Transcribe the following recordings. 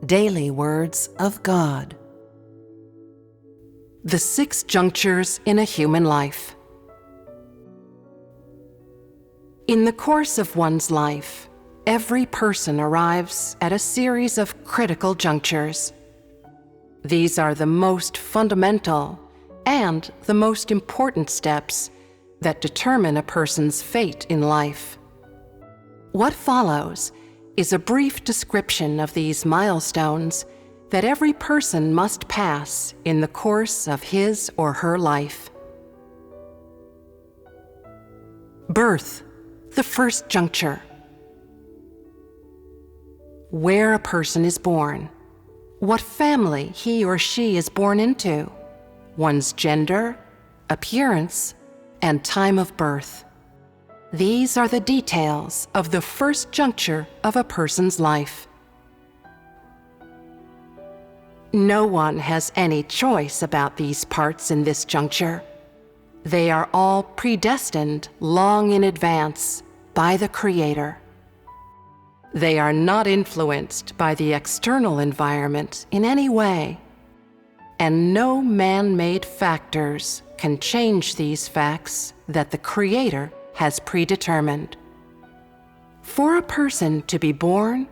Daily Words of God. The 6 junctures in a human life. In the course of one's life, every person arrives at a series of critical junctures. These are the most fundamental and the most important steps that determine a person's fate in life. What follows is a brief description of these milestones that every person must pass in the course of his or her life. Birth, the first juncture. Where a person is born, what family he or she is born into, one's gender, appearance, and time of birth. These are the details of the first juncture of a person's life. No one has any choice about these parts in this juncture. They are all predestined long in advance by the Creator. They are not influenced by the external environment in any way, and no man-made factors can change these facts that the Creator has predetermined. For a person to be born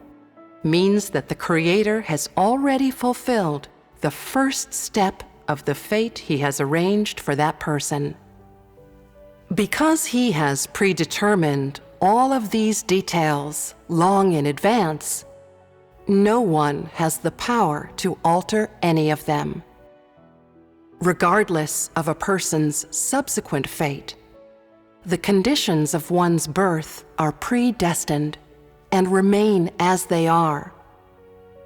means that the Creator has already fulfilled the first step of the fate He has arranged for that person. Because He has predetermined all of these details long in advance, no one has the power to alter any of them. Regardless of a person's subsequent fate, the conditions of one's birth are predestined and remain as they are.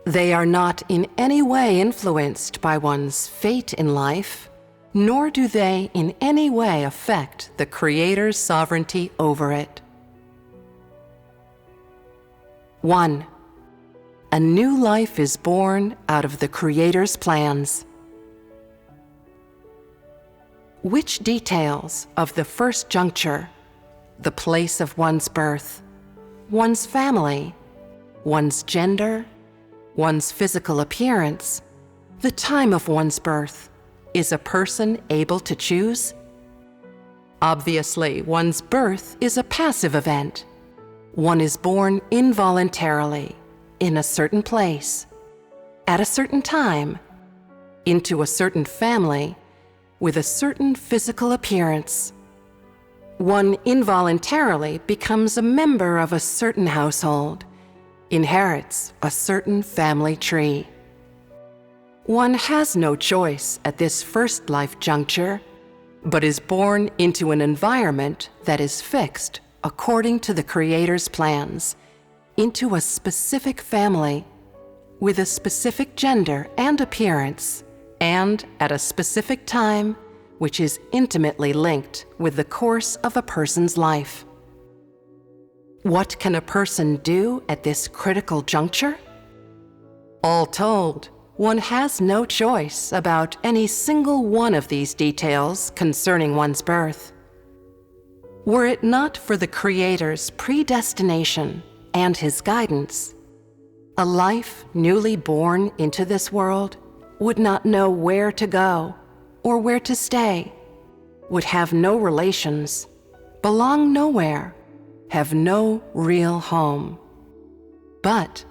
They are not in any way influenced by one's fate in life, nor do they in any way affect the Creator's sovereignty over it. 1. A new life is born out of the Creator's plans. Which details of the first juncture, the place of one's birth, one's family, one's gender, one's physical appearance, the time of one's birth, is a person able to choose? Obviously, one's birth is a passive event. One is born involuntarily, in a certain place, at a certain time, into a certain family, with a certain physical appearance. One involuntarily becomes a member of a certain household, inherits a certain family tree. One has no choice at this first life juncture, but is born into an environment that is fixed according to the Creator's plans, into a specific family, with a specific gender and appearance, and at a specific time, which is intimately linked with the course of a person's life. What can a person do at this critical juncture? All told, one has no choice about any single one of these details concerning one's birth. Were it not for the Creator's predestination and His guidance, a life newly born into this world would not know where to go or where to stay, would have no relations, belong nowhere, have no real home. But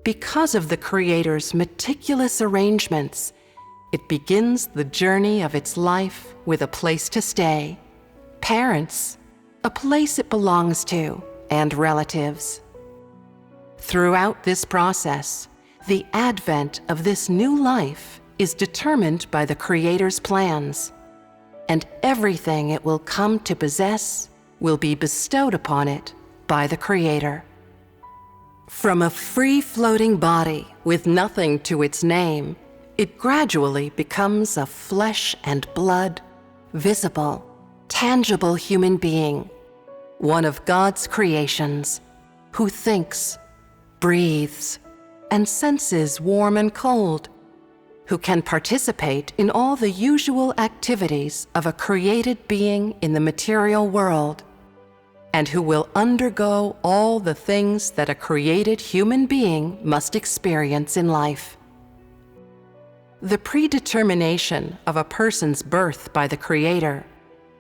because of the Creator's meticulous arrangements, it begins the journey of its life with a place to stay, parents, a place it belongs to, and relatives. Throughout this process, the advent of this new life is determined by the Creator's plans, and everything it will come to possess will be bestowed upon it by the Creator. From a free-floating body with nothing to its name, it gradually becomes a flesh and blood, visible, tangible human being, one of God's creations, who thinks, breathes, and senses warm and cold, who can participate in all the usual activities of a created being in the material world, and who will undergo all the things that a created human being must experience in life. The predetermination of a person's birth by the Creator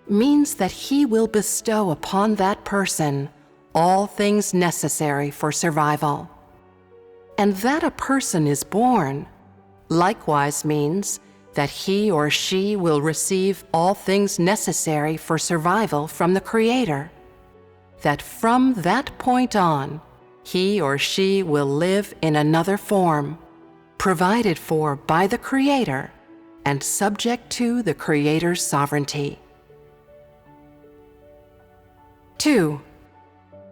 means that He will bestow upon that person all things necessary for survival. And that a person is born likewise means that he or she will receive all things necessary for survival from the Creator. That from that point on, he or she will live in another form, provided for by the Creator and subject to the Creator's sovereignty. 2.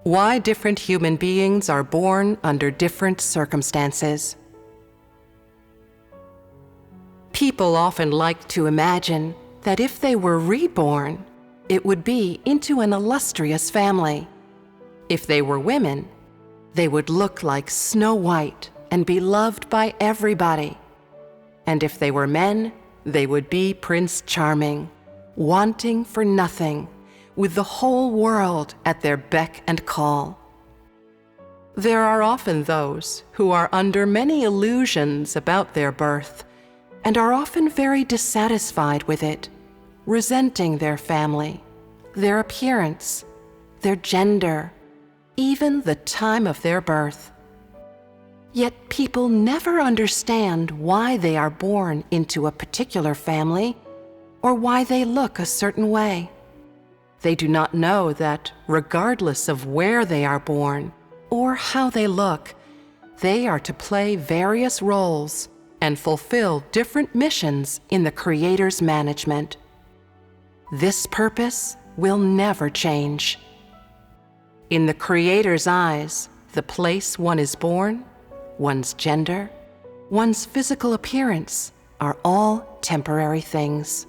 Why different human beings are born under different circumstances. People often like to imagine that if they were reborn, it would be into an illustrious family. If they were women, they would look like Snow White and be loved by everybody. And if they were men, they would be Prince Charming, wanting for nothing, with the whole world at their beck and call. There are often those who are under many illusions about their birth and are often very dissatisfied with it, resenting their family, their appearance, their gender, even the time of their birth. Yet people never understand why they are born into a particular family or why they look a certain way. They do not know that, regardless of where they are born or how they look, they are to play various roles and fulfill different missions in the Creator's management. This purpose will never change. In the Creator's eyes, the place one is born, one's gender, one's physical appearance are all temporary things.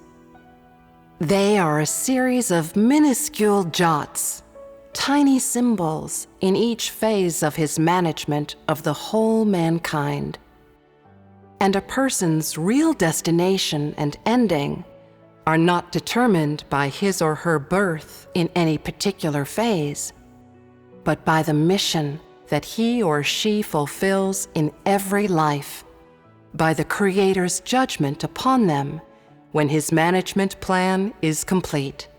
They are a series of minuscule jots, tiny symbols in each phase of His management of the whole mankind. And a person's real destination and ending are not determined by his or her birth in any particular phase, but by the mission that he or she fulfills in every life, by the Creator's judgment upon them when His management plan is complete.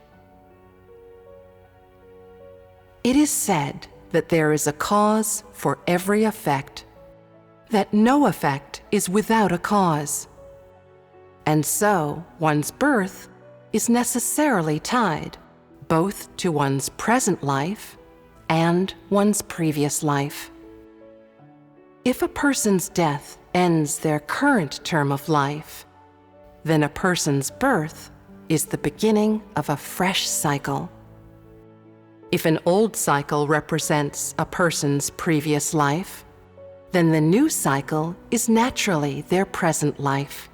It is said that there is a cause for every effect, that no effect is without a cause. And so one's birth is necessarily tied both to one's present life and one's previous life. If a person's death ends their current term of life, then a person's birth is the beginning of a fresh cycle. If an old cycle represents a person's previous life, then the new cycle is naturally their present life.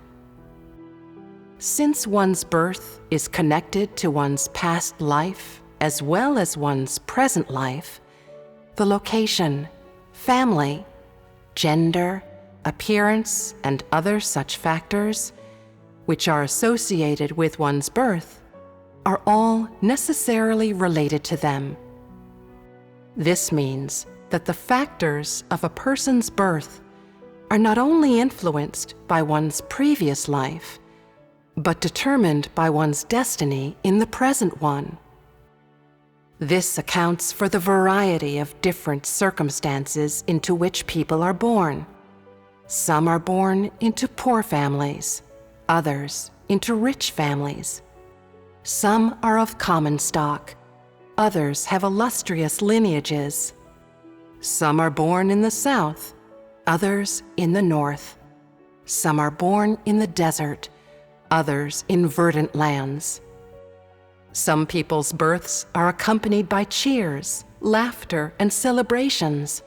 Since one's birth is connected to one's past life as well as one's present life, the location, family, gender, appearance, and other such factors which are associated with one's birth are all necessarily related to them. This means that the factors of a person's birth are not only influenced by one's previous life, but determined by one's destiny in the present one. This accounts for the variety of different circumstances into which people are born. Some are born into poor families, others into rich families. Some are of common stock, others have illustrious lineages. Some are born in the south, others in the north. Some are born in the desert, others in verdant lands. Some people's births are accompanied by cheers, laughter, and celebrations.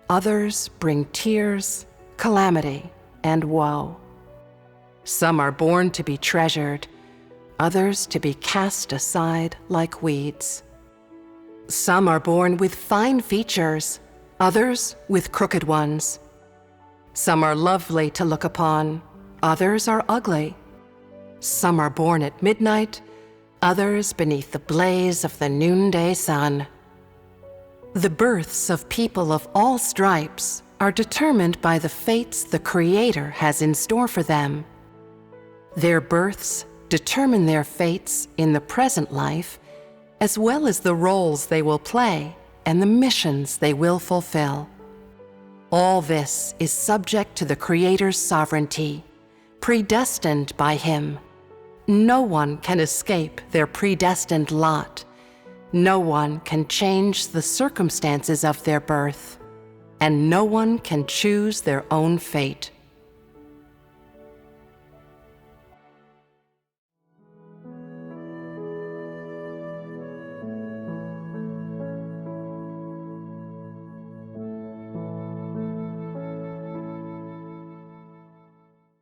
Others bring tears, calamity, and woe. Some are born to be treasured, others to be cast aside like weeds. Some are born with fine features, others with crooked ones. Some are lovely to look upon, others are ugly. Some are born at midnight, others beneath the blaze of the noonday sun. The births of people of all stripes are determined by the fates the Creator has in store for them. Their births determine their fates in the present life, as well as the roles they will play and the missions they will fulfill. All this is subject to the Creator's sovereignty, predestined by Him. No one can escape their predestined lot. No one can change the circumstances of their birth, and no one can choose their own fate.